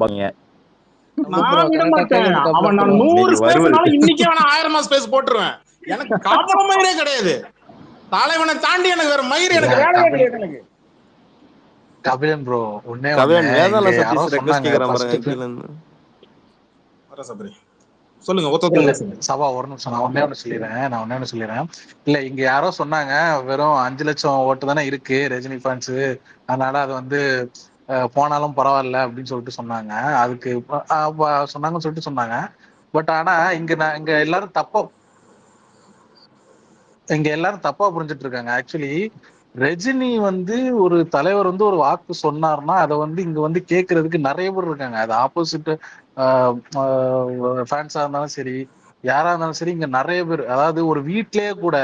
நான் விட மாட்டேன். அவன் நான் 100 ஸ்பேஸ்னாலும் இன்னைக்கு அவன் 1000 ஸ்பேஸ் போட்டுருவேன். எனக்கு காப்பள மயிரே கிடையாது. தலைவனை தாண்டி எனக்கு வேற மயிர் எனக்கு வேலையே கிடையாது. எனக்கு கபிலன் ப்ரோ ஒண்ணே சொல்லுங்க. சபா ஒரு நிமிஷம் நான் ஒண்ணே ஒண்ணு சொல்லிடுறேன். இல்ல இங்க யாரோ சொன்னாங்க வெறும் 5 லட்சம் ஓட்டு தானே இருக்கு ரஜினி ஃபேன்ஸ், அதனால அது வந்து போனாலும் பரவாயில்ல அப்படின்னு சொல்லிட்டு சொன்னாங்க. அதுக்கு சொன்னாங்கன்னு சொல்லிட்டு சொன்னாங்க. பட் ஆனா இங்க எல்லாரும் தப்பா புரிஞ்சிட்டு இருக்காங்க. ஆக்சுவலி ரஜினி வந்து ஒரு தலைவர் வந்து ஒரு வாக்கு சொன்னார்னா அதை வந்து இங்க வந்து கேட்கறதுக்கு நிறைய பேர் இருக்காங்க. அது ஆப்போசிட் ஃபேன்ஸா இருந்தாலும் சரி, யாரா இருந்தாலும் சரி, இங்க நிறைய பேர். அதாவது ஒரு வீட்லயே கூட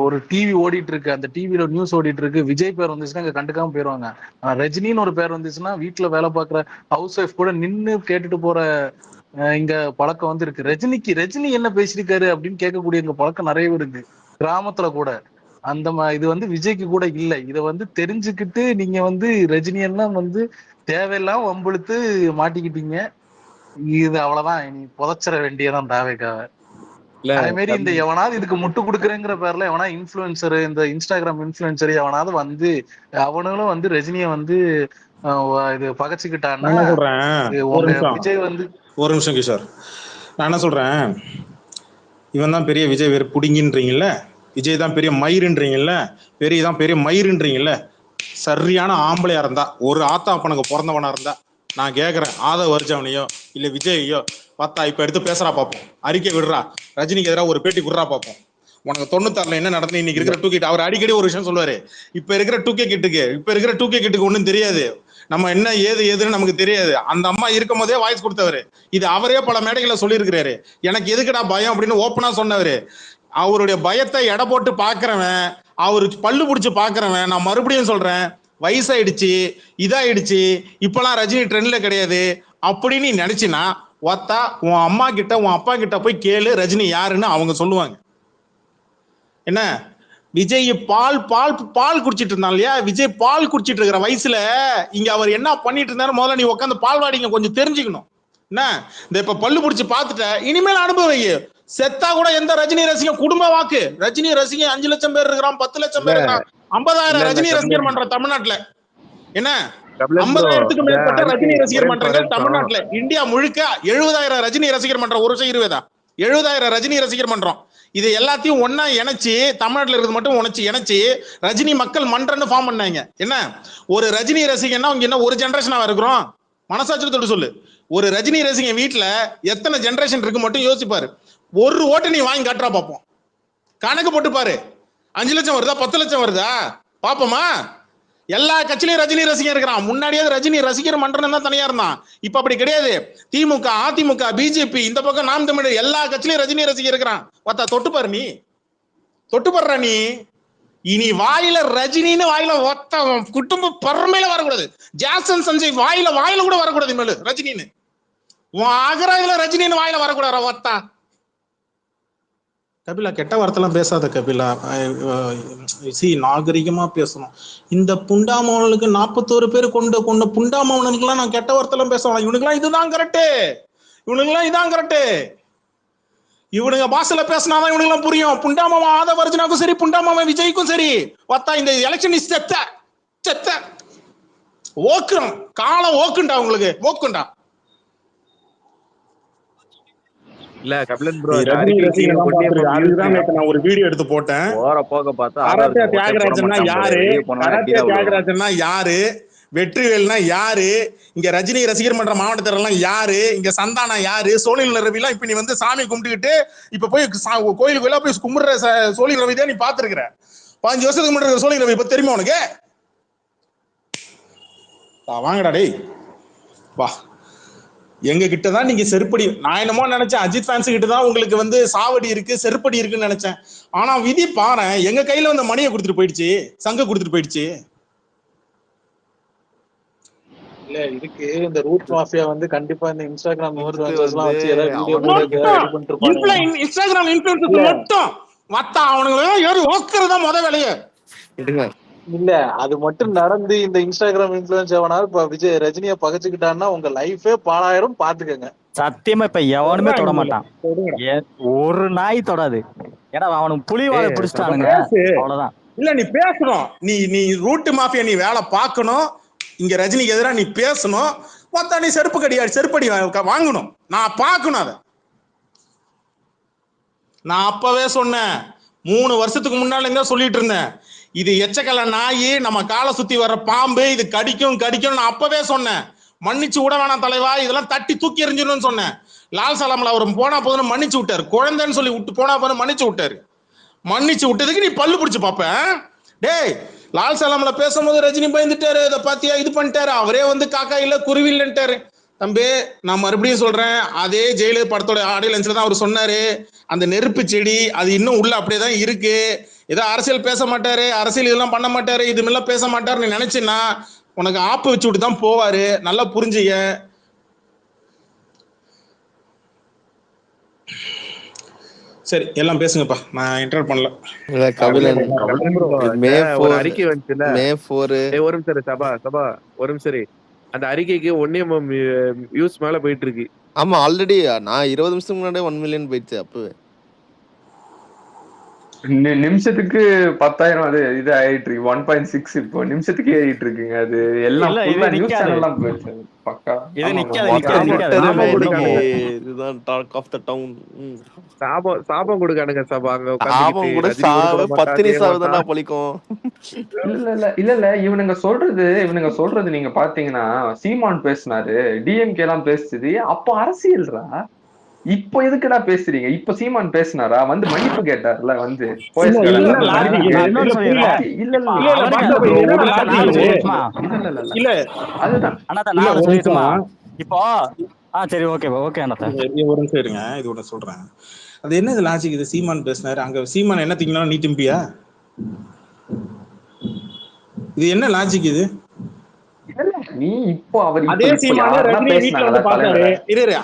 ஒரு டிவி ஓடிட்டு இருக்கு, அந்த டிவில நியூஸ் ஓடிட்டு இருக்கு, விஜய் பேர் வந்துச்சுன்னா இங்க கண்டுக்காம போயிருவாங்க. ஆனா ரஜினின்னு ஒரு பேர் வந்துச்சுன்னா வீட்டுல வேலை பார்க்குற ஹவுஸ் ஒய்ஃப் கூட நின்னு கேட்டுட்டு போற இங்க பழக்கம் வந்து இருக்கு. ரஜினி என்ன பேசியிருக்காரு அப்படின்னு கேட்கக்கூடிய இங்க பழக்கம் நிறைய பேர் இருக்கு கிராமத்துல கூட. அந்த இது வந்து விஜய்க்கு கூட இல்லை. இதை வந்து தெரிஞ்சுக்கிட்டு நீங்க வந்து ரஜினி எல்லாம் வந்து தேவையில்லாம வம்பிழுத்து மாட்டிக்கிட்டீங்க. இது அவ்வளவுதான், நீ புதைச்சிட வேண்டியதான் தாவேக்காக. அதே மாதிரி இந்த எவனாவது இதுக்கு முட்டு கொடுக்குறேங்கிற பேர்ல எவனா இன்ஃபுளுசர், இந்த இன்ஸ்டாகிராம் இன்ஃபுளுசர் எவனாவது வந்து அவனுங்களும் வந்து ரஜினியை வந்து இது பகச்சுக்கிட்டான்னா விஜய் வந்து ஒரு நிமிஷம் கிஷோர், நான் என்ன சொல்றேன், இவன் தான் பெரிய விஜய் வேறு புடிங்கின்றீங்கல்ல, விஜய் தான் பெரிய மயிருன்றீங்கல்ல, பெரிய மயிருன்றீங்கல்ல. சரியான ஆம்பளையா இருந்தா, ஒரு ஆத்தா அப்பனுக்கு பிறந்தவனா இருந்தா நான் கேட்கறேன், ஆதவ வருஜவனையோ இல்ல விஜய்யோ பார்த்தா இப்ப எடுத்து பேசுறா பார்ப்போம், அறிக்கை விடுறா, ரஜினிக்கு எதிராக ஒரு பேட்டி விடுறா பார்ப்போம். உனக்கு 96ல என்ன நடந்து இன்னைக்கு இருக்கிற 2K கிட், அவர் அடிக்கடி ஒரு விஷயம் சொல்லுவாரு, இப்ப இருக்கிற 2K கிட்டுக்கு ஒன்றும் தெரியாது, நம்ம என்ன ஏதுன்னு நமக்கு தெரியாது. அந்த அம்மா இருக்கும் போதே வாய்ஸ் கொடுத்தவரு, இது அவரே பல மேடைகளை சொல்லியிருக்கிறாரு. எனக்கு எதுக்குடா பயம் அப்படின்னு ஓப்பனா சொன்னவரு. அவருடைய பயத்தை எடை போட்டு பாக்குறவன், அவரு பல்லு பிடிச்சு பாக்குறவன், நான் மறுபடியும் சொல்றேன், வயசாயிடுச்சு, இதாயிடுச்சு, இப்பெல்லாம் ரஜினி ட்ரெண்ட்ல கிடையாது அப்படின்னு நினைச்சினா ஒத்தா உன் அம்மா கிட்ட உன் அப்பா கிட்ட போய் கேளு ரஜினி யாருன்னு, அவங்க சொல்லுவாங்க. என்ன விஜய் பால் குடிச்சிட்டு இருந்தான் இல்லையா, விஜய் பால் குடிச்சிட்டு இருக்கிற வயசுல இங்க அவர் என்ன பண்ணிட்டு இருந்தாரு முதல்ல நீ உட்காந்து பால்வாடிங்க கொஞ்சம் தெரிஞ்சுக்கணும். என்ன இந்த இப்ப பல்லு பிடிச்சு பார்த்துட்ட, இனிமேல் அனுபவம். செத்தா கூட எந்த ரஜினி ரசிகன் குடும்ப வாக்கு, ரஜினி ரசிகன் 5 லட்சம் பேர் இருக்கிறான், 10 லட்சம் பேர் இருக்கிறான், 50,000 ரஜினி ரசிகர் மன்ற தமிழ்நாட்டுல. என்ன 50,000க்கு மேற்பட்ட ரஜினி ரசிகர் மன்றங்கள் தமிழ்நாட்டுல. இந்தியா முழுக்க 70,000 ரஜினி ரசிகர் மன்றம், ஒரு வருஷம் 70,000 ரஜினி ரசிகர் மன்றம். இது எல்லாத்தையும் ஒன்னா இணைச்சு, தமிழ்நாட்டில் இருக்கிறது மட்டும் இணைச்சு ரஜினி மக்கள் மன்றம்னு ஃபார்ம் பண்ணாங்க. என்ன ஒரு ரஜினி ரசிகன்னா அவங்க என்ன ஒரு ஜெனரேஷனா இருக்கிறோம்? மனசாட்சி தொட்டு சொல்லு, ஒரு ரஜினி ரசிகன் வீட்டுல எத்தனை ஜெனரேஷன் இருக்கு மட்டும் யோசிப்பாரு. ஒரு ஓட்டு நீ வாங்கி காட்டுறா பாப்போம், கணக்கு போட்டு பாரு. 5 லட்சம் வருதா 10 லட்சம் வருதா பாப்போமா? எல்லா கட்சியிலும் ரஜினி ரசிகர் இருக்கிறான். முன்னாடியே ரஜினி ரசிகர் மன்றம் தான் தனியா இருந்தான், இப்ப அப்படி கிடையாது. திமுக, அதிமுக, பிஜேபி, இந்த பக்கம் நாம் தமிழர், எல்லா கட்சியிலும் ரஜினி ரசிகர் இருக்கிறான். தொட்டு பாரு, நீ தொட்டு பாடுற. நீ இனி வாயில ரஜினின்னு வாயில ஒத்த குடும்ப பரமையில வரக்கூடாது. ஜாசன் சஞ்சய் வாயில கூட வரக்கூடாது மேலு ரஜினின்னு. உன் அகராயில ரஜினின்னு வாயில வரக்கூடாது ஒத்தா. கபிலா கெட்ட வார்த்தைலாம் பேசாத கபிலா, நாகரிகமா பேசணும். இந்த புண்டாமவனுக்கு 41 பேர் கொண்ட புண்டாமவனுக்குலாம் நான் கெட்ட வார்த்தைலாம் பேசலாம். இவனுக்குலாம் இதுதான் கரெக்டு, இவனுங்க பாசல பேசினாதான் இவனுக்குலாம் புரியும். புண்டாமாவன் ஆதவ அர்ஜுனாக்கும் சரி, புண்டாமாவன் விஜய்க்கும் சரி, பார்த்தா இந்த எலெக்ஷன் செத்த ஓக்குறோம், காலம் ஓக்குண்டா, உங்களுக்கு ஓக்குண்டா. இல்ல கபிலன் ப்ரோ, நான் ஒரு வீடியோ எடுத்து போட்டேன். கராத்தே தியாகராஜன்னா யாரு, வெற்றிவேல்னா யாரு, இங்க ரஜினி ரசிகர் மன்ற மாவட்டத்திலாம் யாரு, இங்க சந்தானா யாரு, சோழில் ரவி எல்லாம் இப்ப நீ வந்து சாமி கும்பிட்டுக்கிட்டு இப்ப போய் கோயிலுக்கு போய் கும்பிடுற சோழில் ரவி தான் நீ பாத்துருக்கிற. 15 வருஷத்துக்கு முன்னாடி சோழில் ரவி இப்ப தெரியுமா உனக்கு? வாங்கடா டேய் வா, எங்க கிட்டதான் நீங்க செருப்படி. நான் என்னமோ நினைச்சேன் அஜித் ஃபேன்ஸ் கிட்டதான் உங்களுக்கு வந்து சாவடி இருக்கு, செருப்படி இருக்குன்னு நினைச்சேன். ஆனா விதி பாரு, எங்க கையில வந்து மணியை கொடுத்துட்டு போயிடுச்சு, சங்க கொடுத்துட்டு போயிடுச்சு. இல்ல இதுக்கு இந்த ரூட் மாஃபியா வந்து கண்டிப்பா இந்த இன்ஸ்டாகிராம் இன்ஃப்ளூயன்சர்ஸ்லாம் வச்சு ஏதாவது வீடியோ ரெடி பண்ணிருப்பாங்க. இன்ஸ்டாகிராம் இன்ஃப்ளூயன்சர்ஸ் மட்டும் மத்த அவனுங்க ஏறி ஓக்குறதா முத வேலையே. இல்ல அது மட்டும் நடந்து இந்த இன்ஸ்டாகிராம் இன்ஃபுளுன்ஸ் எவனாலும் இப்ப விஜய் ரஜினியை பகச்சுக்கிட்டான்னா உங்க லைஃபே பாழாயிரம் பாத்துக்கங்க. சத்தியமா இப்ப எவனுமே தொட மாட்டான். ஒரு நாய் தொடாது. ஏன்னா அவனுக்கு புலிவாலை பிடிச்சிட்டானுங்க, அவ்வளவுதான். இல்ல நீ பேசணும், நீ ரூட் மாஃபியா, நீ வேலை பார்க்கணும், இங்க ரஜினிக்கு எதிராக நீ பேசணும், மொத்தம் நீ செருப்படி வாங்கணும். நான் பார்க்கணும் அதை. நான் அப்பவே சொன்னேன், 3 வருஷத்துக்கு முன்னால எங்க சொல்லிட்டு இருந்தேன், இது எச்சக்கல நாயி, நம்ம காலை சுத்தி வர்ற பாம்பு, இது கடிக்கும் நான் அப்பவே சொன்னேன். மன்னிச்சு விட வேணாம் தலைவா, இதெல்லாம் தட்டி தூக்கி எறிஞ்சிடணும்னு சொன்னேன். லால் சலாம்ல அவர் போனா போதுன்னு மன்னிச்சு விட்டாரு, குழந்தைன்னு சொல்லி விட்டு போனா போதுன்னு மன்னிச்சு விட்டாரு. மன்னிச்சு விட்டதுக்கு நீ பல்லு பிடிச்சு பாப்ப. டேய், லால் சலாம்ல பேசும்போது ரஜினி பயந்துட்டாரு, இதை பாத்தியா இது பண்ணிட்டாரு, அவரே வந்து காக்கா இல்ல குருவி இல்லைன்ட்டாரு. தம்பி நான் மறுபடியும் சொல்றேன், அதே ஜெயிலர் படத்தோட ஆடியோ லஞ்சில தான் அவர் சொன்னாரு, அந்த நெருப்பு செடி அது இன்னும் உள்ள அப்படியே தான் இருக்கு. ஏதோ அரசியல் பேச மாட்டாரு, அரசியல் இதெல்லாம் பண்ண மாட்டாரு, இதுமெல்லாம் பேச மாட்டாரு நீ நினைச்சின்னா உனக்கு ஆப்பு வச்சு விட்டு தான் போவாரு. நல்லா புரிஞ்சுக்க. சரி எல்லாம் பேசுங்கப்பா, நான் இன்டர்வியூ பண்ணல. ஒரு அறிக்கை வந்துச்சுல, May 4 ஒரு நிமிஷம் சபா ஒரு நிமிஷம். அந்த அறிக்கைக்கு 1 million வியூஸ் மேல போயிட்டு இருக்கு. ஆமா ஆல்ரெடி நான் 20 நிமிஷத்துக்கு முன்னாடி 1 million போயிடுச்சு. அப்பவே நிமிஷத்துக்கு 10,000 அது இது ஆயிட்டு இருக்கு. 1.6 இப்போ நிமிஷத்துக்கு ஏறிட்டு இருக்குங்க. அது எல்லாம் நியூஸ் சேனல்லாம் போயிடுச்சு. பக்கா இது இதுதான் டாக் ஆஃப் தி டவுன். சாபம் கொடுக்கானுங்க சபா, அங்க சாபம் கூட சாவு பத்தினி சாவு தான பலிக்கும். இல்ல இவனுங்க சொல்றது நீங்க பாத்தீங்கன்னா, சீமான் பேசினாரு, டிஎம்கே எல்லாம் பேசுது, அப்போ அரசியல்ரா. இப்போ எதுக்குடா பேசுறீங்க? இப்ப சீமான் பேசினாரா, வந்து மன்னிப்பு கேட்டார்ல, வந்து இப்போ சரி ஓகே அண்ணா ஒரு நிமிஷம் இருங்க, இது ஒண்ணு சொல்றேன். அது என்ன இது லாஜிக்? இது சீமான் பேசினாரு, அங்க சீமான் என்ன திங்கலாம் நீ திம்பியா? இது என்ன லாஜிக் இது? நீ இப்போ அவர் அதே சீமானே ரஜினியை வீட்டுல வந்து பார்த்தாரு.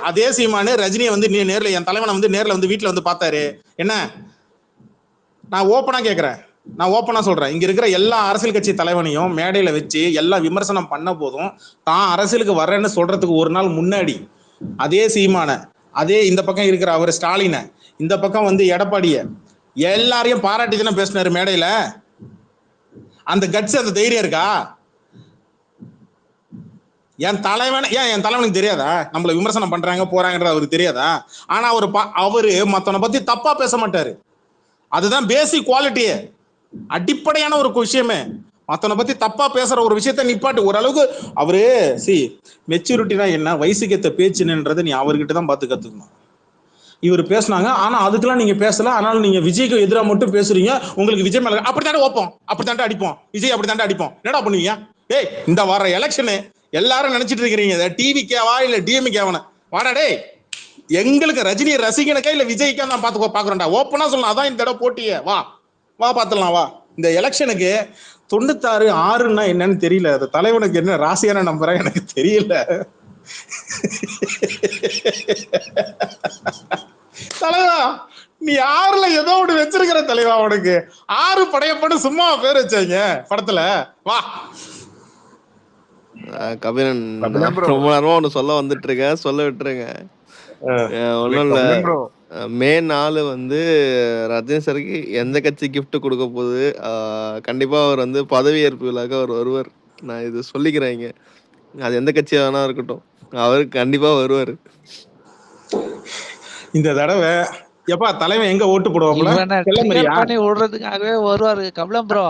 அதே சீமானே ரஜினியை வந்து நேர்ல, என் தலைவனை வந்து நேர்ல வந்து வீட்டுல வந்து பார்த்தாரு. என்ன நான் ஓப்பனா கேக்குறேன், நான் ஓப்பனா சொல்றேன், இங்க இருக்கிற எல்லா அரசியல் கட்சி தலைவனையும் மேடையில வச்சு எல்லா விமர்சனம் பண்ண போதும் தான் அரசியலுக்கு வர்றேன்னு சொல்றதுக்கு ஒரு நாள் முன்னாடி அதே சீமான, அதே இந்த பக்கம் இருக்கிற அவர் ஸ்டாலினை, இந்த பக்கம் வந்து எடப்பாடிய எல்லாரையும் பாராட்டி தானே பேசினாரு மேடையில. அந்த கட்ஸ், அந்த தைரியம் இருக்கா? என் தலைவனுக்கு தெரியாதா நம்மள விமர்சனம் பண்றாங்க போறாங்கன்றது அவருக்கு தெரியாதா? ஆனா அவரு மத்தவனை பத்தி தப்பா பேச மாட்டாரு. அதுதான் பேசிக் குவாலிட்டியே, அடிப்படையான ஒரு விஷயமே. மத்தவனை பத்தி தப்பா பேசுற ஒரு விஷயத்த நிப்பாட்டு. ஓரளவுக்கு அவரு மெச்சூரிட்டினா என்ன, வயசுக்கு ஏத்த பேச்சுன்றதை நீ அவர்கிட்ட தான் பார்த்து கத்துக்கணும். இவர் பேசினாங்க, ஆனா அதுக்கெல்லாம் நீங்க பேசல, ஆனாலும் நீங்க விஜய்க்கு எதிராக மட்டும் பேசுறீங்க. உங்களுக்கு விஜய் மேல அப்படித்தாண்டா ஓப்போம், அப்படித்தாண்டா அடிப்போம், விஜய் அப்படித்தாண்டா அடிப்போம், என்னடா பண்ணுவீங்க? ஏய், இந்த வர எலெக்ஷனு எல்லாரும் நினைச்சிட்டு இருக்கிறீங்க டிவிக்கேவா இல்ல டிஎம்கேவா? வாடா டேய், எங்களுக்கு ரஜினி ரசிகனுக்கா இல்ல விஜய்க்கா நான் பாக்குறோம்டா. ஓப்பனா சொல்லலாம், அதான் இந்த தடவை போட்டியே. வா பாத்துடலாம் வா. இந்த எலெக்ஷனுக்கு 96 என்னன்னு தெரியல, அது தலைவனுக்கு என்ன ராசியான நம்பரா எனக்கு தெரியல. தலைவா நீ 6ல ஏதோ ஒண்ணு வச்சிருக்கிற தலைவா, உனக்கு 6 படையப்பட்டு சும்மா பேர் வச்சாங்க படத்துல. வா கபிலன், ரொம்ப நேரமா ஒண்ணு சொல்ல வந்துட்டு இருக்கேன், சொல்ல விட்டுருங்க. ஒண்ணும் இல்ல, May 4 வந்து ரஜினி சாருக்கு எந்த கட்சி கிஃப்ட் கொடுக்க போகுது, கண்டிப்பா அவர் வந்து பதவியேற்பு விழாக்க அவர் வருவார். நான் இது சொல்லிக்கிறேங்க, அது எந்த கட்சியா வேணா இருக்கட்டும், அவரு கண்டிப்பா வருவாரு. இந்த தடவை எப்பா தலைவன் எங்க ஓட்டு போடுவாங்களோ விடுறதுக்காகவே வருவாரு கபிலம் ப்ரோ.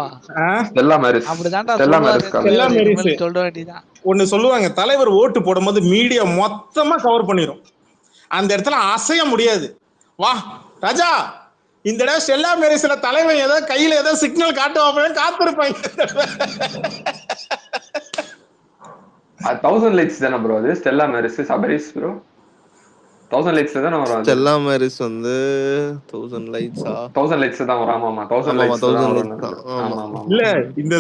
சொல்ல வேண்டியதான். ஒண்ணு சொல்லுவாங்க, தலைவர் ஓட்டு போடும்போது மீடியா மொத்தமா கவர் பண்ணிரும், அந்த இடத்துல அசைய முடியாது. வா ராஜா, இந்த தடவை ஸ்டெல்லா மேரிஸ்ல தலைவன் ஏதோ கையில ஏதோ சிக்னல் காட்டுவாங்க, காத்திருப்பாங்க. 1000 லைக்ஸ் தானே ப்ரோ அது ஸ்டெல்லா மேரிஸ் சபரிஸ் ப்ரோ? 1000 லைக்ஸ்ல தான வரும். ஸ்டெல்லா மேரிஸ் வந்து 1000 லைக்ஸா? 1000 லைக்ஸ் தான் வரும். ஆமா 1000 லைக்ஸ் தான். ஆமா இல்ல, இந்த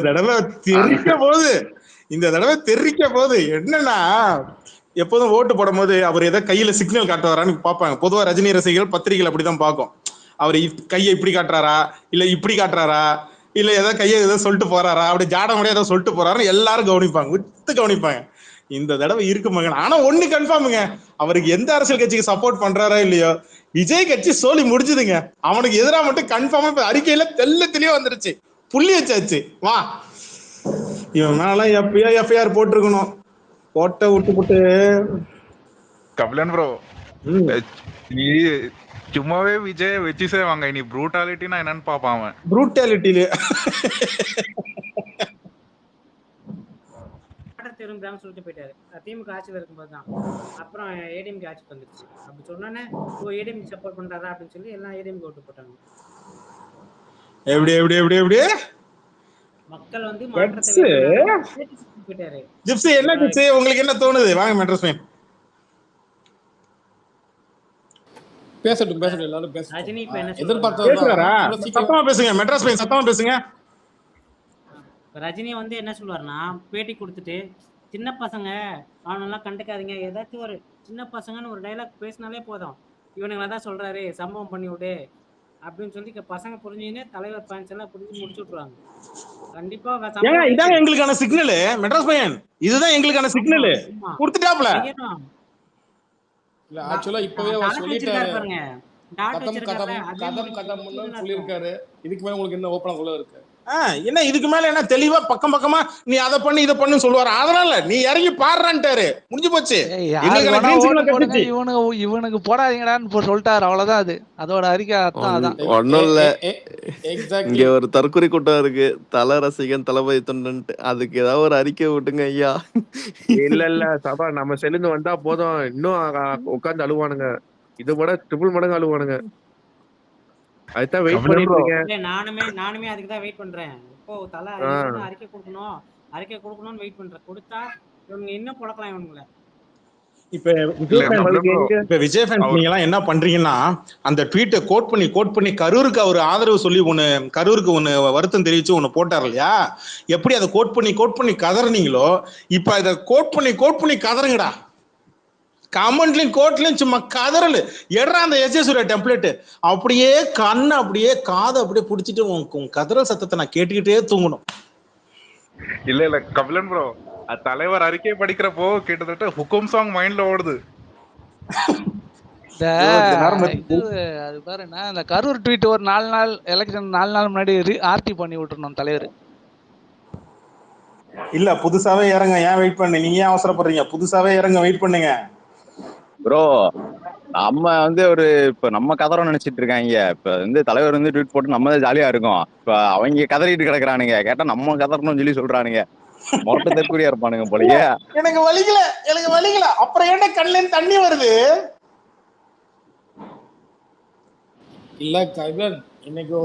தடவை தெரிக்க போது என்னன்னா, எப்போதும் ஓட்டு போடும் போது அவர் ஏதோ கையில சிக்னல் காட்டுவாரான்னு பாப்பாங்க. பொதுவா ரஜினி ரசிகர்கள் பத்திரிகைகள் அப்படிதான் பார்க்கும். அவர் கையை இப்படி காட்டுறாரா இல்ல இப்படி காட்டுறாரா, இல்ல ஏதோ கையை ஏதோ சொல்லிட்டு போறாரா, அப்படி ஜாட முடியாது ஏதோ சொல்லிட்டு போறாரு, எல்லாரும் கவனிப்பாங்க, விட்டு கவனிப்பாங்க. இந்த தடவை இருக்கு மகன். ஆனா ஒண்ணு கன்ஃபார்முங்க, அவருக்கு எந்த அரசியல் கட்சிக்கு சப்போர்ட் பண்றாரோ இல்லையோ, விஜய் கட்சி சோலி முடிஞ்சுதுங்க. அவனுக்கு எதிராக மட்டும் கன்ஃபார்மா இப்ப அறிக்கையில தெளிவா வந்துருச்சு, புள்ளி வச்சாச்சு. வா, இவன் மேல எப்பயோ எஃப்ஐஆர் போட்டிருக்கணும், போட்ட விட்டு கபிலன் ப்ரோ, நீ சும்மாவே விஜய் வச்சு செய்வாங்க, நீ ப்ரூட்டாலிட்டினா என்னன்னு பாப்பான் அவன். ப்ரூட்டாலிட்டில திரும்ப சொல்லிட்டு போயிட்டாரு. திமுக ஆட்சியில் இருக்கும்போது தான். அப்புறம் ஏடிஎம்கே ஆட்சிக்கு வந்துருச்சு. அப்படி சொன்னோன்னே ஏடிஎம் சப்போர்ட் பண்றாரா அப்படின்னு சொல்லி எல்லாம் ஏடிஎம்கே ஓட்டு போட்டாங்க. எப்படி எப்படி எப்படி எப்படி மக்கள் வந்து மாற்றத்தை போயிட்டாரு. ஜிப்சி என்ன ஜிப்சி உங்களுக்கு என்ன தோணுது? வாங்க மெட்ரஸ் மேன் பேசட்டும் எல்லாரும் பேசட்டும். ரஜினி இப்ப என்ன பேசுறாரா? சத்தமா பேசுங்க மெட்ராஸ் மேன், சத்தமா பேசுங்க. ரஜினி வந்து என்ன சொல்லுவாருன்னா, பேட்டி கொடுத்துட்டு சின்ன பசங்க அவனெல்லாம் கண்டுக்காதீங்க, ஏதாச்சும் ஒரு சின்ன பசங்கன்னு ஒரு டைலாக் பேசினாலே போதும், இவனுங்களை தான் சொல்றாரு சம்பவம் பண்ணி விடு அப்படின்னு சொல்லி பசங்க புரிஞ்சுன்னு தலைவர் ஃபேன்ஸ் எல்லாம் புரிஞ்சு முடிச்சு விட்டுருவாங்க. கண்டிப்பா இதான் எங்களுக்கான சிக்னல் மெட்ராஸ் மேன், இதுதான் எங்களுக்கான சிக்னல் கொடுத்துட்டாப்ல. இல்ல ஆக்சுவலா இப்பவே அவர் சொல்லிட்டாரு, கதம் சொல்லியிருக்காரு. இதுக்கு மேல உங்களுக்கு என்ன ஓப்பனா சொல்ல இருக்கு? என்ன இதுக்கு மேல என்ன தெளிவா பக்கம் பக்கமா நீ அதை பண்ணி இதை பண்ணு சொல்லுவாரு. அதனால நீ இறங்கி பாடுறான்ட்டாரு, முடிஞ்சு போச்சு. இவனுக்கு போடாதீங்கடான்னு சொல்லிட்டாரு, அவ்வளவுதான். அது அதோட அறிக்கை அதான். ஒன்னும் இல்ல, இங்க ஒரு தற்கொலை கூட்டம் இருக்கு, தல ரசிகன் தளபதி தொண்டன்ட்டு, அதுக்கு ஏதாவது ஒரு அறிக்கை விட்டுங்க ஐயா. இல்ல சபா, நம்ம செல்லுந்து வந்தா போதும், இன்னும் உட்கார்ந்து அழுவானுங்க, இது கூட ட்ரிபிள் மடங்கு அழுவானுங்க. அதுதான் வெயிட் பண்ணிட்டு இருக்கேன். நானுமே அதுக்கு தான் வெயிட் பண்றேன். இப்போ தல அறிக்கை கொடுக்கணும்னு வெயிட் பண்றேன். கொடுத்தா இவங்க இன்னும் புழக்கலாம் இவனுங்கள. இப்ப விஜய் ஃபேன்ஸ் நீங்க எல்லாம் என்ன பண்றீங்கன்னா, அந்த ட்வீட்டை கோட் பண்ணி கரூருக்கு அவர் ஆதரவு சொல்லி கரூருக்கு வருத்தம் தெரிவிச்சு போட்டார் இல்லையா, எப்படி அதை கோட் பண்ணி கதறினீங்களோ, இப்ப இதை கோட் பண்ணி கதறுங்கடா. கமெண்ட்லயும் கோட்லயும் சும்மா கதறல் எடுறா அந்த எஸ்எஸ்ஸோட டெம்ப்ளேட், அப்படியே கண்ணு அப்படியே காதை அப்படியே பிடிச்சிட்டு உன் கதறல் சத்தத்தை நான் கேட்டுக்கிட்டே தூங்கணும். இல்ல கபிலன் ப்ரோ, தலைவர் அறிக்கை படிக்கிறப்போ கிட்டத்தட்ட ஹுக்கும் சாங் மைண்ட்ல ஓடுது. அது பாருன்னா, இந்த கரூர் ட்வீட் ஒரு 4 நாள் எலெக்ஷன் 4 நாள் முன்னாடி ஆர்டி பண்ணி விட்டுறணும் தலைவர். இல்ல புதுசாவே இறங்க, ஏன் வெயிட் பண்ணு, நீங்க ஏன் அவசரப்படுறீங்க? புதுசாவே இறங்க, வெயிட் பண்ணுங்க ப்ரோ. நம்ம ஒரு இப்ப நம்ம கதறோம் நினைச்சிட்டு இருக்காங்க. இப்ப தலைவர் ட்வீட் போட்டு நம்ம தான் ஜாலியா இருக்கோம். இப்ப அவங்க கதறிட்டு கிடக்குறானுங்க, கேட்டா நம்ம கதறணும்னு சொல்லி சொல்றானுங்க. மொட்டை தற்கூரியா இருப்பானுங்க போலயே. எனக்கு வலிக்கல அப்புறம் ஏன்டா கண்ணுல தண்ணி வருது? இல்ல கபிலன், இன்னைக்கு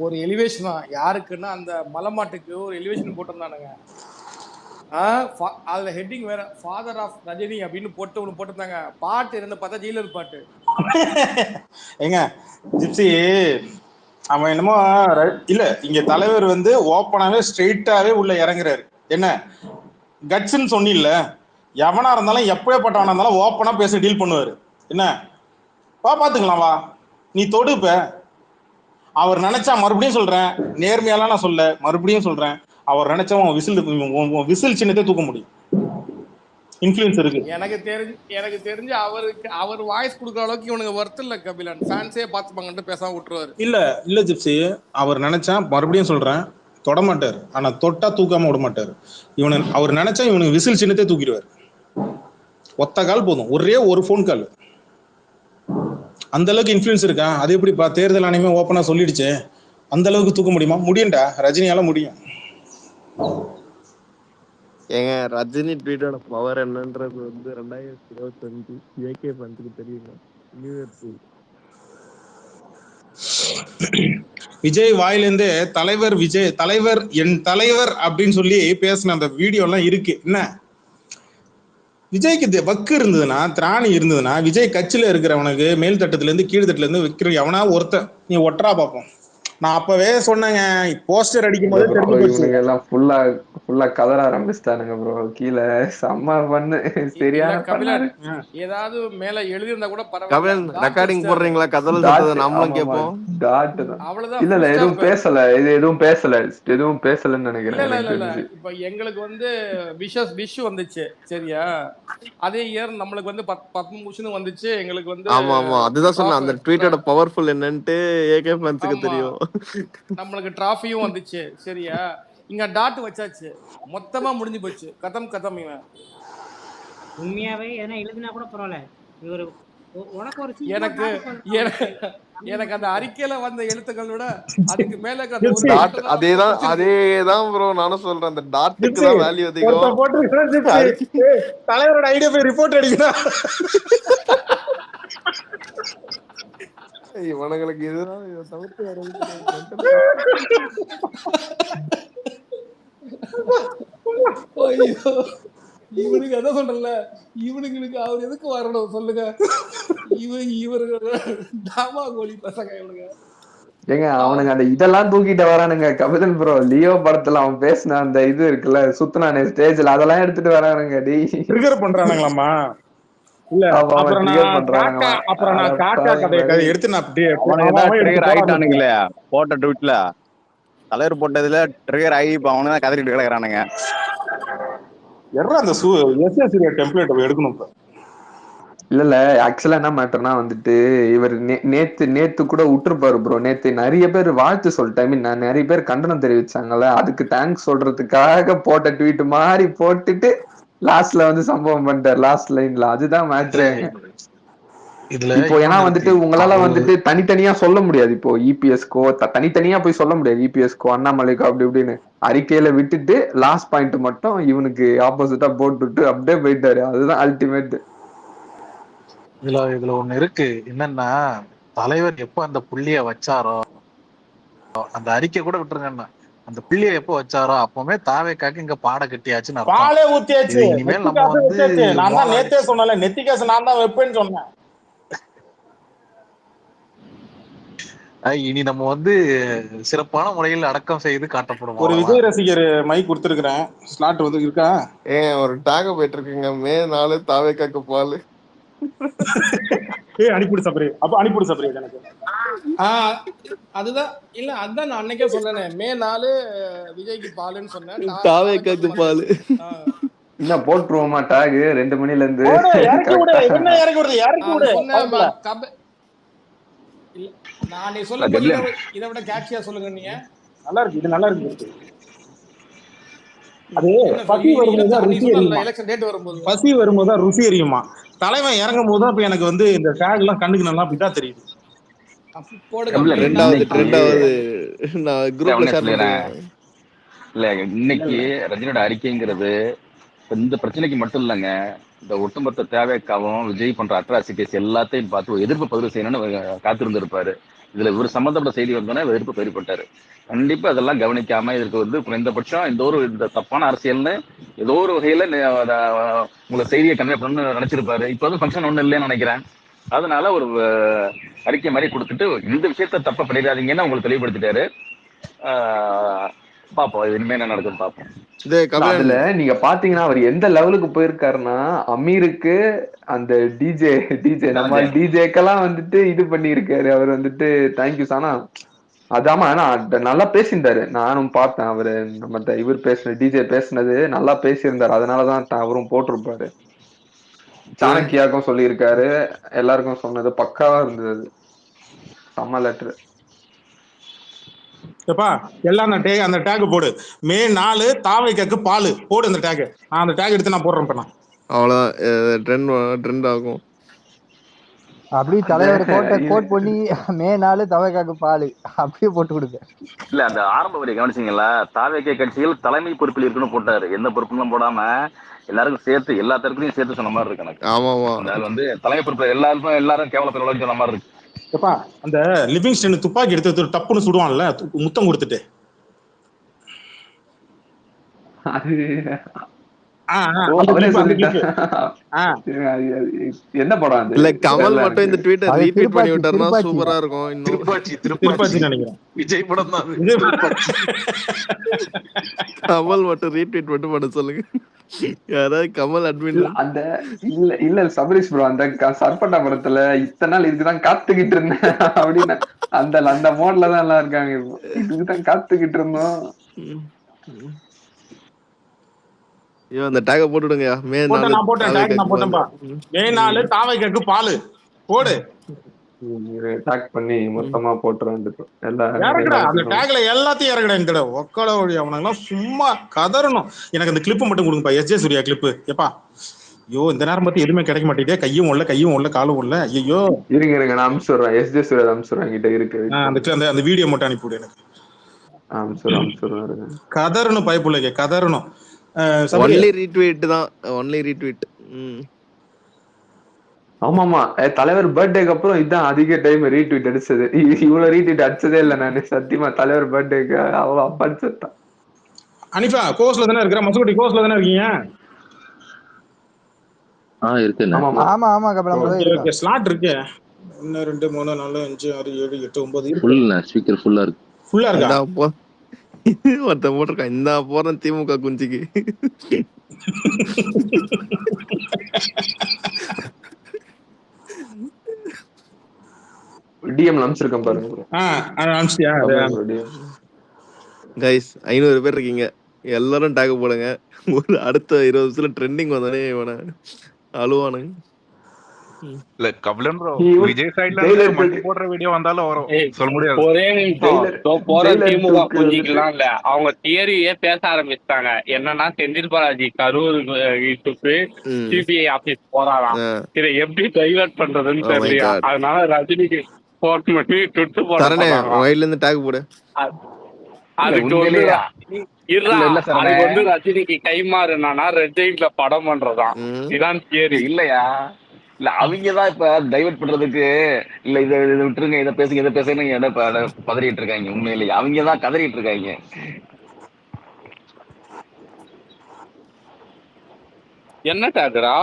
ஒரு எலிவேஷன் தான். யாருக்குன்னா அந்த மலைமாட்டுக்கு ஒரு எலிவேஷன் போட்டிருந்தானுங்க. அதுல ஹெட்டிங் வேற, ஃபாதர் ஆஃப் ரஜினி அப்படின்னு போட்டிருந்தாங்க. பாட்டு இருந்த பார்த்தா ஜெயிலர் பாட்டு. ஏங்க ஜிப்சி, அவன் என்னமோ இல்ல, இங்க தலைவர் ஓப்பனாவே ஸ்ட்ரெயிட்டாவே உள்ள இறங்குறாரு. என்ன கட்ஸ்ன்னு சொன்னில்ல, எவனா இருந்தாலும் எப்படிப்பட்டவனா இருந்தாலும் ஓப்பனா பேச டீல் பண்ணுவாரு. என்ன வா பாத்துக்கலாம், வா நீ தொடுப்ப. அவர் நினைச்சா, மறுபடியும் சொல்றேன், நேர்மையாலாம் நான் சொல்ல, மறுபடியும் சொல்றேன், அவர் நினைச்சா விசில் சின்னத்தை தூக்க முடியும். இன்ஃப்ளூயன்ஸ் இருக்கு. எனக்கு தெரிஞ்சு அவர் வாய்ஸ் கொடுக்குற அளவுக்கு இவனுக்கு வர்த்து இல்ல கபிலன். ஃபேன்ஸே பாத்துப்பாங்கன்னு பேசாம விட்டுருவாரு. இல்ல ஜிப்சி, அவர் நினைச்சா, மறுபடியும் சொல்றேன், தொட மாட்டாரு. ஆனா தொட்டா தூக்காம விட மாட்டாரு. அவர் நினைச்சா இவனுக்கு விசில் சின்னத்தை தூக்கிடுவாரு. ஒத்த கால் போதும், ஒரே ஒரு போன் கால். அந்த அளவுக்கு இன்ஃப்ளூயன்ஸ் இருக்கா? அது எப்படிப்பா தேர்தல் ஆணையமே ஓப்பனா சொல்லிடுச்சு, அந்த அளவுக்கு தூக்க முடியுமா? முடியும்டா, ரஜினியால முடியும். ஏங்க ரஜினி ட்வீட்டோட பவர் என்னன்றது 2025 ஏகே ஃபேன்ஸ்க்கு தெரியுங்க. நியூ இயர் விஜய் வாயிலிருந்து தலைவர் என் தலைவர் அப்படின்னு சொல்லி பேசின அந்த வீடியோ எல்லாம் இருக்கு. என்ன விஜய்க்கு வக்கு இருந்ததுன்னா, திராணி இருந்ததுன்னா, விஜய் கட்சியில இருக்கிறவனுக்கு மேல் தட்டத்துல இருந்து கீழ் தட்டுல இருந்து வைக்கிற எவனா ஒருத்தன் நீ ஒட்டுறா பார்ப்போம், நான் அப்பவே சொன்னேங்க, போஸ்டர் அடிக்கும் போதே தெரிஞ்சு போச்சு. இவனுங்க எல்லாம் ஃபுல்லா கதற ஆரம்பிச்சிட்டானுங்க ப்ரோ. கீழே செம்ம பண்ணு, சரியான பண்ணாரு. ஏதாவது மேல எழுதியிருந்தா கூட கபிலன் பரவாயில்ல. ரெக்கார்டிங் போடுறீங்களா? கதறல் சத்தத்தை நம்மளும் கேட்போம். அவ்வளவுதான். இல்ல எதுவும் பேசலன்னு நினைக்கிறேன் எனக்கு தெரிஞ்சு. இப்ப எங்களுக்கு வந்து விஷ் வந்துச்சு சரியா, அதே இயர் நம்மளுக்கு வந்து பத்மபூஷன் வந்துச்சு எங்களுக்கு வந்து. ஆமா ஆமா, அதுதான் சொன்னேன், அந்த ட்வீட்டோட பவர்ஃபுல் என்னன்ட்டு ஏகே ஃபேன்ஸ்க்கு தெரியும். நம்மளுக்கு டிராஃபியும் வந்துச்சு சரியா, இங்க டாட் வச்சாச்சு, மொத்தமா முடிஞ்சு போச்சு. கதம் இவன் உண்மையாவே எதனா எழுதினா கூட பரவாயில்ல, இவரு உனக்கு ஒரு எனக்கு அந்த அறிக்கையில வந்த எழுத்துக்கள் விட அதுக்கு மேல அதேதான் ப்ரோ நானும் சொல்றேன், அந்த டாட்டுக்கு தான் வேல்யூ அதிகம். தலைவரோட ஐடியா போய் ரிப்போர்ட் அடிக்கணும். இவனுங்களுக்கு இதுதான் இதை தவிர்த்து வர. இவனுக்கு எதை சொல்றல, இவனுங்களுக்கு அவர் எதுக்கு வரணும் சொல்லுங்க. இவருக்கு டாமா கோழி பசங்க இவனுங்க. ஏங்க அவனுங்க அந்த இதெல்லாம் தூக்கிட்டு வரானுங்க. கபிலன் ப்ரோ லியோ படத்துல அவன் பேசின அந்த இது இருக்குல்ல, சுத்துனானே ஸ்டேஜ்ல, அதெல்லாம் எடுத்துட்டு வரானுங்க. ட்ரிகர் பண்றானுங்களாமா? இல்ல அப்புறம் நான் காக்கா கதையை எடுத்து நான் ட்ரிகர் ஆயிட்டானுங்களே போட்ட ட்வீட்ல. தலைவர் போட்டதுல ட்ரிகர் ஆகி இப்ப அவனுதான் கதறிட்டு கிடக்குறானுங்க. அந்த டெம்ப்ளேட் எடுக்கணும். இல்ல ஆக்சுவலா என்ன மேட்டர்னா வந்துட்டு, இவர் நேத்து கூட விட்டுருப்பாரு ப்ரோ. நேத்து நிறைய பேர் வாழ்த்து சொல்லிட்டு, ஐ மீன் நிறைய பேர் கண்டனம் தெரிவிச்சாங்கல்ல, அதுக்கு தேங்க்ஸ் சொல்றதுக்காக போட்ட ட்வீட் மாதிரி போட்டுட்டு லாஸ்ட்ல வந்து சம்பவம் பண்ணிட்டார் லாஸ்ட் லைன்ல. அதுதான் மேட்ரு இப்போ. ஏன்னா வந்துட்டு உங்களால வந்துட்டு தனித்தனியா சொல்ல முடியாது. இப்போ இபிஎஸ்கோ தனித்தனியா போய் சொல்ல முடியாது, இபிஎஸ்கோ அண்ணாமலைக்கோ அப்படி இப்படின்னு. அறிக்கையில விட்டுட்டு லாஸ்ட் பாயிண்ட் மட்டும் இவனுக்கு ஆப்போசிட்டா போட்டுட்டு அப்படியே போயிட்டாரு. அதுதான் அல்டிமேட். இதுல ஒண்ணு இருக்கு என்னன்னா, தலைவர் எப்ப அந்த புள்ளிய வச்சாரோ, அந்த அறிக்கை கூட விட்டுருங்க, அந்த புள்ளிய எப்ப வச்சாரோ அப்பவுமே தாவேக்காக்கு இங்க பாட கட்டியாச்சுன்னு பாலே ஊத்தியாச்சு. இனிமேல் நம்ம வந்து நான் தான் நேத்தே சொன்னல, நெத்திகாசு நான் தான் வைப்பேன்னு சொன்னேன். இனி நம்ம வந்து சிறப்பான முறையில் அடக்கம் செய்து காட்டப்படும். ஒரு விஜய் ரசிகர் மைக் கொடுத்துருக்கிறேன், ஸ்லாட் வந்து இருக்கா? ஒரு டாக போயிட்டு இருக்குங்க, மே 4 தாவேக்காக்கு பால். அனுப்பிடு சபரி, அப்ப அனுப்பிடு சபரி எனக்கு. அதுதான் இல்ல, அதுதான் நான் அன்னைக்கே சொன்னேன், மே 4 விஜய்க்கு பாலுன்னு சொன்னேன், தாவேக்காக்கு பால். என்ன போட்டுருவோமா டாக் 2 மணில இருந்து? நான் நீ சொல்ல இதை விட கேட்சியா சொல்லுங்க. நீங்க நல்லா இருக்கு, இது நல்லா இருக்கு. அது பசி வரும்போது ருசி அறியுமா? எலெக்ஷன் டேட் வரும்போது பசி வரும்போது ருசி அறியுமா? தலைவன் இறங்கும் போது இப்ப எனக்கு வந்து இந்த டேக் எல்லாம் கண்ணுக்கு நல்லா அப்படிதான் தெரியுது. இல்ல இன்னைக்கு ரஜினியோட அறிக்கைங்கிறது இந்த பிரச்சனைக்கு மட்டும் இல்லைங்க, இந்த ஒட்டுமொத்த தேவைக்காகவும் விஜய் பண்ற அட்ராசிட்டிஸ் எல்லாத்தையும் பார்த்து எதிர்ப்பு பதிவு செய்யணும்னு காத்திருந்திருப்பாரு. இதுல இவர் சம்பந்தப்பட்ட செய்தி வந்தோன்னா எதிர்ப்பு பதிவுப்பட்டாரு. கண்டிப்பா அதெல்லாம் கவனிக்காம இதற்கு வந்து குறைந்தபட்சம் இந்த தப்பான அரசியல்னு ஏதோ ஒரு வகையில உங்களை செய்தியை கன்வே பண்ணணும்னு நினைச்சிருப்பாரு. இப்ப வந்து ஃபங்க்ஷன் ஒண்ணு இல்லைன்னு நினைக்கிறேன். அதனால ஒரு அறிக்கை மாதிரி கொடுத்துட்டு இந்த விஷயத்த தப்ப பண்ணிடாதீங்கன்னு உங்களுக்கு தெளிவுபடுத்திட்டாரு. பாப்போம் இனிமே என்ன நடக்குன்னு பாப்போம். அதுல நீங்க பாத்தீங்கன்னா அவர் எந்த லெவலுக்கு போயிருக்காருன்னா, அமீருக்கு அந்த டிஜே நம்ம டிஜேக்கெல்லாம் வந்துட்டு இது பண்ணிருக்காரு. அவர் வந்துட்டு தேங்க்யூ சானா அதாம நல்லா பேசியிருந்தாரு. நானும் பார்த்தேன் அவரு நம்ம இவர் பேசுன டிஜே பேசுனது நல்லா பேசியிருந்தாரு. அதனாலதான் அவரும் போட்டிருப்பாரு. சாணக்கியாக்கும் சொல்லியிருக்காரு, எல்லாருக்கும் சொன்னது பக்காவா இருந்தது. செம்ம லெட்டர். எல்லாம் அந்த டேக் போடு, மே 4 தாவேக்காக்கு பால் போடு. அந்த டேக் நான் அந்த டேக் எடுத்து நான் போடுறேன். அவ்வளவுதான் ட்ரெண்ட் ஆகும். அப்படியே தலைவர் கோட் பண்ணி மே 4 தாவேக்காக்கு பால் அப்படியே போட்டு கொடுங்க. இல்ல அந்த ஆரம்ப வரை கவனிச்சிங்களா, தாவேக்கா கட்சிகள் தலைமை பொறுப்பில் இருக்குன்னு போட்டாரு. எந்த பொறுப்பும் போடாம எல்லாருக்கும் சேர்த்து எல்லா தரப்புலையும் சேர்த்து சொன்ன மாதிரி இருக்கு எனக்கு. ஆமாமா, வந்து தலைமை பொறுப்பு எல்லாரும் கேவல பெரிய சொன்ன மாதிரி இருக்கு. அந்த லிவிங்ஸ்டன் துப்பாக்கி எடுத்து டப்புன்னு சுடுவான்ல முத்தம் கொடுத்துட்டு, அவரே அந்த சொல்லிட்டாரு. கிளிப்பு என்ன படம் அது? இல்ல கமல் தெரியல மட்டும் இந்த எனக்கு. ட்வீட்டை அது ரீட்வீட் பண்ணி திருப்பாச்சி விட்டாருன்னா திருப்பாச்சி சூப்பரா இருக்கும். இன்னும் திருப்பாச்சி நினைக்கிறேன். விஜய் படம் தான் அது. விஜய் திருப்பாச்சி. கமல் மட்டும் ரீட்வீட் மட்டும் பண்ண சொல்லுங்க. யாராவது கமல் அட்மின் இல்ல அந்த இல்ல சபரீஷ் ப்ரோ, அந்த சர்பட்டா படத்துல இத்தனை நாள் இதுக்குதான் காத்துக்கிட்டு இருந்தேன் அப்படின்னு அந்த மோட்ல தான் எல்லாம் இருக்காங்க. இப்போ இதுக்குதான் காத்துக்கிட்டு இருந்தோம். ஐயோ அந்த டேக போட்டுடுங்கயா. மே 4 நான் போட்டேன் டேக் நான் போட்டேன்பா. மே 4 தாவைக்காக்கு பாலு போடு. டேக் பண்ணி மொத்தமா போட்டுறேன் இறக்குடா அந்த டேக்ல எல்லாத்தையும் இறக்குடா. இந்த ஒக்கல வழி அவனெல்லாம் சும்மா கதறணும். எனக்கு அந்த கிளிப்பு மட்டும் கொடுங்கப்பா. S J Suryah clip. எப்பா ஐயோ இந்த நேரம் பார்த்து எதுவுமே கிடைக்க மாட்டேங்குதே. கையும் உள்ள காலும் உள்ள. ஐயோ இருங்க நான் அனுப்பிச்சுடுறேன். எஸ்ஜே சூர்யா அனுப்பிச்சுடுறேன் கிட்ட இருக்கு. அந்த வீடியோ மட்டும் அனுப்பிவிடு எனக்கு. அனுப்பிச்சுடுறேன். கதறணும் பைப்புள்ள கதறணும். ஒன்லி ரீட்வீட் தான். Only retweet. ஆமாமா தலைவர் பர்த்டேக்கு அப்புறம் இதுதான் அதிக டைம் ரீட்வீட் அடிச்சது. இவ்வளவு ரீட்வீட் அடிச்சதே இல்ல நானு சத்தியமா. தலைவர் பர்த்டேக்கு அவ அப்ப அடிச்சதான். அனிஃபா கோஸ்ல தானே இருக்கிற? மசுகுட்டி கோஸ்ல தானே இருக்கீங்க? இருக்கு. ஆமா ஆமா கபிலம் ஸ்லாட் இருக்கு. 1 2 3 4 5 6 7 8 9 ஃபுல் ஸ்பீக்கர் ஃபுல்லா இருக்கு. ஃபுல்லா இருக்கா? ஒருத்த போட்டிருக்கான் இந்த போறேன் திமுக குஞ்சிக்கு. டிஎம்ல அனுப்பிச்சிருக்கேன் பாருங்க. அனுப்பிச்சியா? கைஸ் 500 பேர் இருக்கீங்க. எல்லாரும் டேக் போடுங்க. ஒரு அடுத்த 20 நிமிஷத்துல ட்ரெண்டிங் வந்தானே இவனை அழுவானுங்க. இல்ல கபிலன் ப்ரோ விஜய் சைடுல மண்டி போடுற வீடியோ வந்தாலும் வரும். சொல்ல முடியாது. ஒரே நிமிஷம் போற திமுக புரிஞ்சிக்கலாம் இல்ல. அவங்க தியரியே பேச ஆரம்பிச்சிட்டாங்க. என்னன்னா செந்தில் பாலாஜி கரூர் இஷ்யூக்கு சிபிஐ ஆபீஸ் போறாராம். இதை எப்படி டைவர்ட் பண்றதுன்னு தெரியல. அதனால ரஜினிக்கு போன் பண்ணி ட்விட்டு போட டேக் போடு. அதுக்கு வந்து ரஜினிக்கு கைமாறு என்னன்னா ரெட் ஜெயின்ல படம் பண்றதாம். இதான் தியரி. இல்லையா இல்ல அவங்கதான் இப்ப டைவர்ட் பண்றதுக்கு இல்ல இதை விட்டுருங்க இதை பேசுங்க பதறிட்டு இருக்காங்க. உண்மையிலேயே அவங்கதான் கதறிட்டு இருக்காங்க. என்ன டேக்ரா?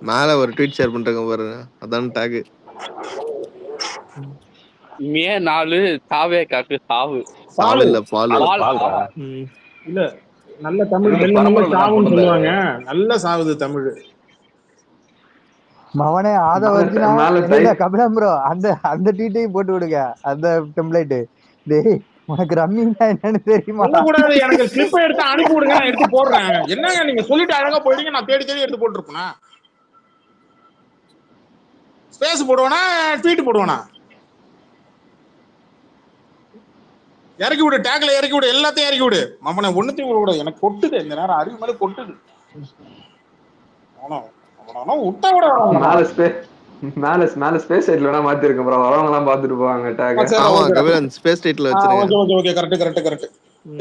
மேல ஒரு ட்வீட் ஷேர் பண்றாங்க பாருங்க. அதான் டேக். மே 4 தாவேக்காக்கு சாவு. சாவு இல்ல பால். இல்ல நல்ல தமிழ் மெல்ல சாவுன்னு சொல்லுவாங்க. நல்ல சாவுது தமிழ். மவனே ஆத வச்சுனா கபிலம் ப்ரோ அந்த ட்வீட்டையும் போட்டு விடுங்க. அந்த டெம்ப்ளேட். டேய் உனக்கு ரம்மிங்னா என்னன்னு தெரியுமா? கூடாது. எனக்கு கிளிப் எடுத்து அனுப்பி விடுங்க. நான் எடுத்து போடுறேன். என்னங்க நீங்க சொல்லிட்டு அழகா போயிடுங்க. நான் தேடி எடுத்து போட்டுருப்பேனா? Space போடுவேனா tweet போடுவேனா? இறக்கி விடு. டேக்ல இறக்கி விடு. எல்லாத்தையும் இறக்கி விடு. மம்மனை ஒண்ணுத்தையும் விட. எனக்கு கொட்டுது இந்த நேரம். அறிவு மேல கொட்டுது. மேல ஸ்பேஸ் சைட்ல வேணா மாத்தி இருக்கேன் ப்ரோ. வரவங்க எல்லாம் பாத்துட்டு போவாங்க டேக். ஆமா கபிலன் ஸ்பேஸ் சைட்ல வச்சிருங்க. Okay correct.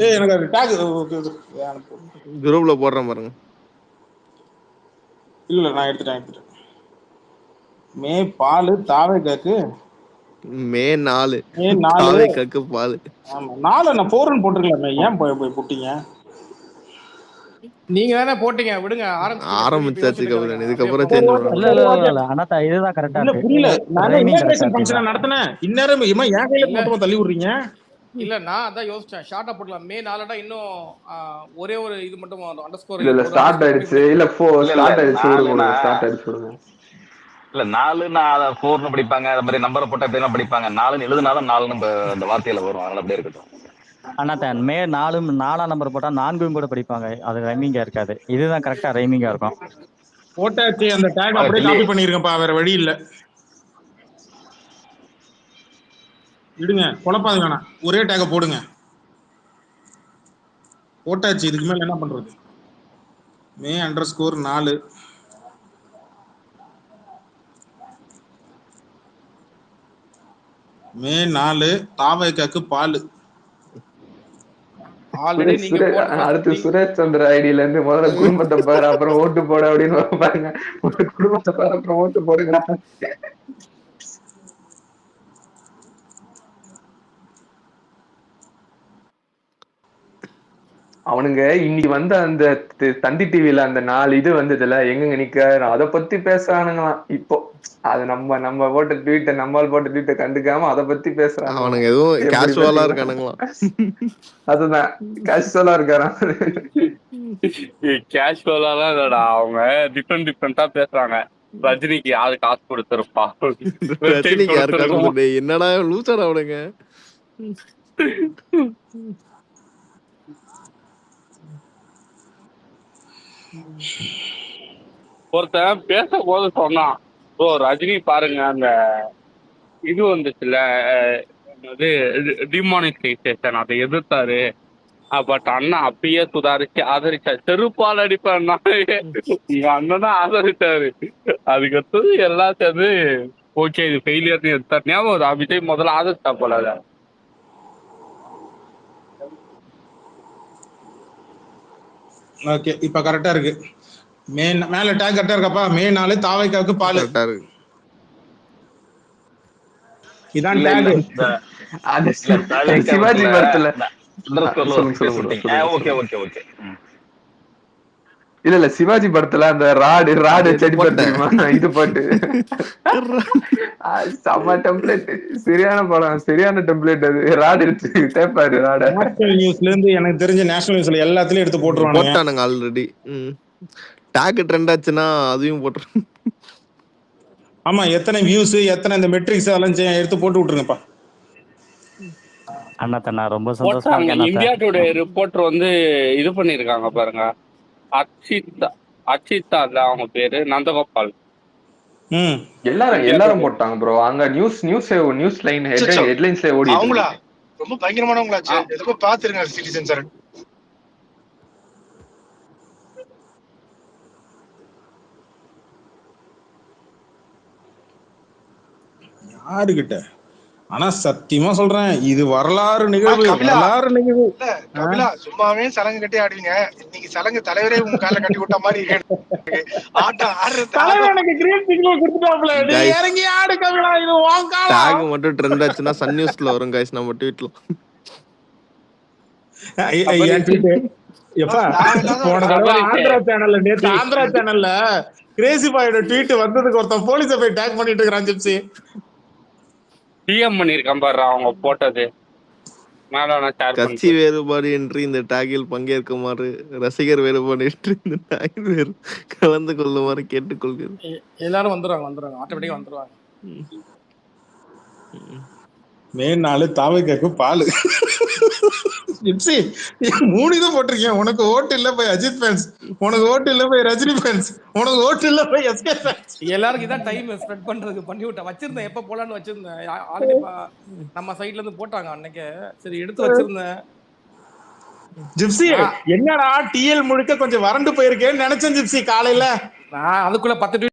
ஏய் எனக்கு அது டேக் குரூப்ல போடுறேன் பாருங்க. இல்ல நான் எடுத்துட்டேன். மே பால் தாவேக்காக்கு மே 4 தாவேக்காக்கு பால். ஆமா 4 நான் 4ன்னு போட்டுருக்கேன். ஏன் போய் போட்டீங்க? நீங்க தானே போட்டீங்க. விடுங்க. ஆரம்பிச்சாச்சு கபிலன். இதுக்கு அப்புறம் சேஞ்ச் பண்ணலாம். இல்ல அனதா இதுதான் கரெக்ட்டா இருக்கு. புரியல. நான் இன்டர்நேஷனல் ஃபங்க்ஷன் நடத்துனேன். இந்நேரம் ஏன் கையில மொத்தமா தள்ளி விடுறீங்க? இல்ல நான் அதான் யோசிச்சேன். ஷார்ட்டா போடலாம். மே 4டா இன்னும் ஒரே ஒரு இது மட்டும் அண்டர்ஸ்கோர். இல்ல ஸ்டார்ட் ஆயிடுச்சு. இல்ல 4 ஸ்டார்ட் ஆயிடுச்சு. ஸ்டார்ட் ஆயிடுச்சு. இல்ல 4ன்னு 4ன்னு படிப்பாங்க. அந்த மாதிரி நம்பரை போட்டா எப்படிலாம் படிப்பாங்க. 4ன்னு எழுதுனாதான் 4 அந்த வார்த்தையில வரும். அதனால அப்படியே இருக்கட்டும். அண்ணாத்தன் மே 4 நம்பர் போட்டா 4 கூட படிப்பாங்க. அது ரைமிங்கா இருக்காது. இதுதான் கரெக்டா ரைமிங்கா இருக்கும். போட்டாச்சு. அந்த டேக் அப்படியே காப்பி பண்ணிருக்கேன்ப்பா. வேற வழி இல்ல. விடுங்க. குழப்பாது வேணாம். ஒரே டேக போடுங்க. போட்டாச்சு. இதுக்கு மேல என்ன பண்றது? மே _4 மே 4 தாவேக்காக்கு பால். அடுத்து சுரேஷ் சந்திர ஐடியில இருந்து முதல்ல குடும்பத்தை பாரு அப்புறம் ஓட்டு போட அப்படின்னு பாருங்க. குடும்பத்தை பாரு அப்புறம் ஓட்டு போடுங்க. அவனுங்க இன்னைக்கு வந்து அந்த தந்தி டிவில அந்த 4 இது வந்ததுல எங்கெங்க நிக்கிறாரு அதை பத்தி பேசுறானுங்களாம். இப்போ அது நம்ம போட்ட ட்வீட்டை நம்மால் போட்ட ட்வீட்டை கண்டுக்காம அதை பத்தி பேசுறாங்க. அவனுங்க எதுவும் கேஷுவலா இருக்கானுங்களாம். அதுதான் கேஷுவலா இருக்காராம். கேஷுவலாலாம் இல்லடா, அவங்க டிஃப்ரெண்டா பேசுறாங்க. ரஜினிக்கு யாரு காசு கொடுத்துருப்பா, ரஜினிக்கு யாரு காசு கொடுத்து, என்னடா லூசர் அவனுங்க. ஒருத்தன் பேசும்போது சொன்னான், ஓ ரஜினி பாருங்க அந்த இது வந்துச்சுல, அது டிமானிட்டைசேஷன், அதை எதிர்த்தாரு. பட் அண்ணா அப்பயே சுதாரிச்சு ஆதரிச்சா. செருப்பால் அடிப்பேன் எங்க அண்ணனும் ஆதரிச்சாரு. அதுக்கடுத்தது எல்லாம் சேர்ந்து ஓகே இது ஃபெயிலியர்னு எடுத்தார். ஞாபகம் விஜய் முதல்ல ஆதரிச்சா போல. ஓகே இப்ப கரெக்டா இருக்கு. மேல டேக் கரெக்டா இருக்கப்பா. மே 4 தாவைக்காவுக்கு பால் கரெக்டா இருக்கு. இதான் டேக். அது சிவாஜி படத்துல இல்ல சிவாஜி படத்துல அந்த ராடு செடி தெரியுமா, இது பாட்டு செம்ம டெம்ப்ளேட். சரியான படம், சரியான டெம்ப்ளேட். அது ராடு எடுத்து தேப்பாரு. ராட நேஷனல் நியூஸ்ல இருந்து எனக்கு தெரிஞ்ச நேஷனல் நியூஸ்ல எல்லாத்துலயும் எடுத்து போட்டுருவானுங்க ஆல்ரெடி. டேக் ட்ரெண்ட் ஆச்சுன்னா அதையும் போட்டுரு. ஆமா, எத்தனை வியூஸ் எத்தனை இந்த மெட்ரிக்ஸ் அதெல்லாம் எடுத்து போட்டு விட்டுருங்கப்பா. அண்ணா தண்ணா ரொம்ப சந்தோஷமா. இந்தியா டுடே ரிப்போர்ட்டர் வந்து இது பண்ணிருக்காங்க பாருங்க, அச்சிதா இல்ல அவங்க பேரு, நந்தகோபால். எல்லாரும் போட்டாங்க ப்ரோ. அங்க நியூஸ் லைன் ஹெட்லைன்ஸ்ல ஓடி. அவங்களா ரொம்ப பயங்கரமானவங்களாச்சு. எதுக்கோ பாத்துருங்க சிட்டிசன் சார். யாருகிட்ட? ஆனா சத்தியமா சொல்றேன், இது வரலாறு நிகழ்வு. வரலாறு நிகழ்வு இல்ல கபிலா, சும்மாவே சலங்கு கட்டி ஆடுவீங்க. இன்னைக்கு சலங்கு தலைவரே உங்க கால கட்டி விட்ட மாதிரி ஆட்டம் ஆடுறது. தலைவர் எனக்கு கிரீன் சிக்னல் கொடுத்துட்டாப்ல. நீ இறங்கி ஆடு கபிலா, இது உன் காலம். டாக் மட்டும் ட்ரெண்ட் ஆச்சுன்னா சன் நியூஸ்ல வரும் गाइस, நம்ம ட்வீட்ல. ஏன் ட்வீட் எப்பா போன ஆந்திரா சேனல்ல, நேத்து ஆந்திரா சேனல்ல கிரேசி பாயோட ட்வீட் வந்ததுக்கு ஒருத்தன் போலீஸை போய் டேக் பண்ணிட்டு இருக்கான். ஜிப்சி டிஎம் பண்ணிருக்கான் பாரு அவங்க போட்டது. கட்சி வேறுபாடு என்று இந்த டாகில் பங்கேற்குமாறு, ரசிகர் வேறுபாடு என்று இந்த டாகில் கலந்து கொள்ளுமாறு கேட்டுக்கொள்கிறேன். எல்லாரும் வந்துருவாங்க ஆட்டோமேட்டிக்கா வந்துருவாங்க. மே 4 தாவைக்காக்கு பால். ஜிப்சி 3 இதை போட்டிருக்கேன். உனக்கு ஓட்டு இல்ல போய் அஜித் ஃபேன்ஸ், உனக்கு ஓட்டு இல்ல போய் ரஜினி ஃபேன்ஸ், உனக்கு ஓட்டு இல்ல போய் எஸ்கே ஃபேன்ஸ். எல்லாருக்கும் இதான் டைம் ஸ்பெண்ட் பண்றதுக்கு பண்ணி விட்டேன். வச்சிருந்தேன், எப்ப போலான்னு வச்சிருந்தேன். ஆல்ரெடி நம்ம சைட்ல இருந்து போட்டாங்க அன்னைக்கு. சரி எடுத்து வச்சிருந்தேன். ஜிப்சி என்னடா டிஎல் முழுக்க கொஞ்சம் வறண்டு போயிருக்கேன்னு நினைச்சேன் ஜிப்சி காலையில. நான் அதுக்குள்ள 10